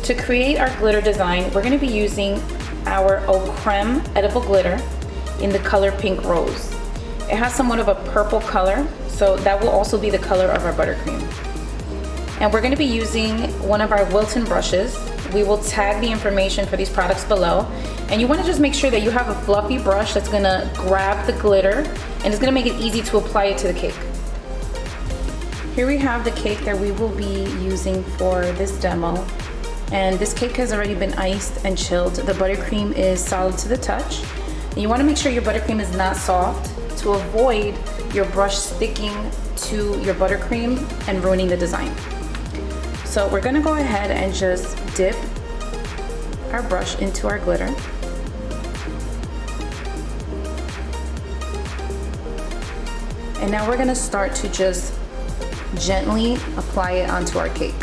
To create our glitter design, we're going to be using our Eau Creme edible glitter in the color Pink Rose. It has somewhat of a purple color, so that will also be the color of our buttercream. And we're going to be using one of our Wilton brushes. We will tag the information for these products below. And you want to just make sure that you have a fluffy brush that's going to grab the glitter and it's going to make it easy to apply it to the cake. Here we have the cake that we will be using for this demo. And this cake has already been iced and chilled. The buttercream is solid to the touch. And you want to make sure your buttercream is not soft to avoid your brush sticking to your buttercream and ruining the design. So we're going to go ahead and just dip our brush into our glitter. And now we're going to start to just gently apply it onto our cake.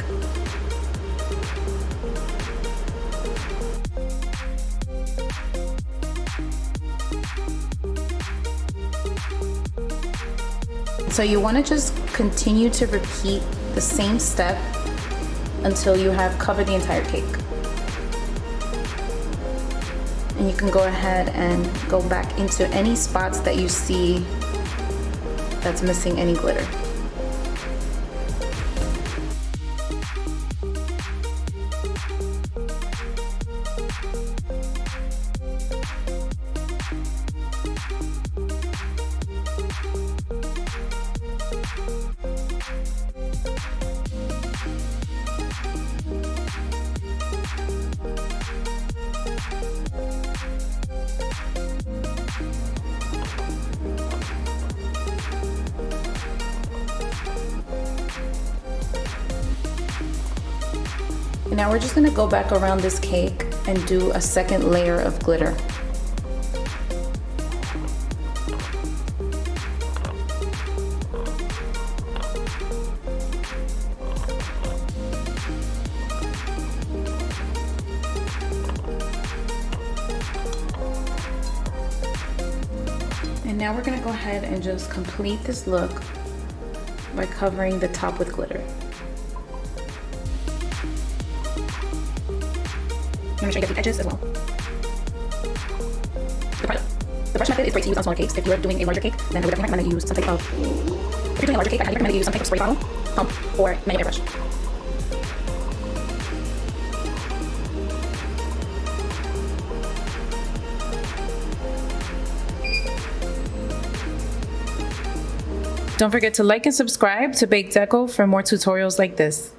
So you want to just continue to repeat the same step until you have covered the entire cake. And you can go ahead and go back into any spots that you see that's missing any glitter. And now we're just going to go back around this cake and do a second layer of glitter. And now we're going to go ahead and just complete this look by covering the top with glitter. Make sure you get the edges as well. The brush method is great to use on smaller cakes. If you're doing a larger cake, then I would definitely recommend that you use some type of, if you're doing a larger cake, I highly recommend that you use some type of spray bottle, pump, or manual airbrush. Don't forget to like and subscribe to BakeDeco for more tutorials like this.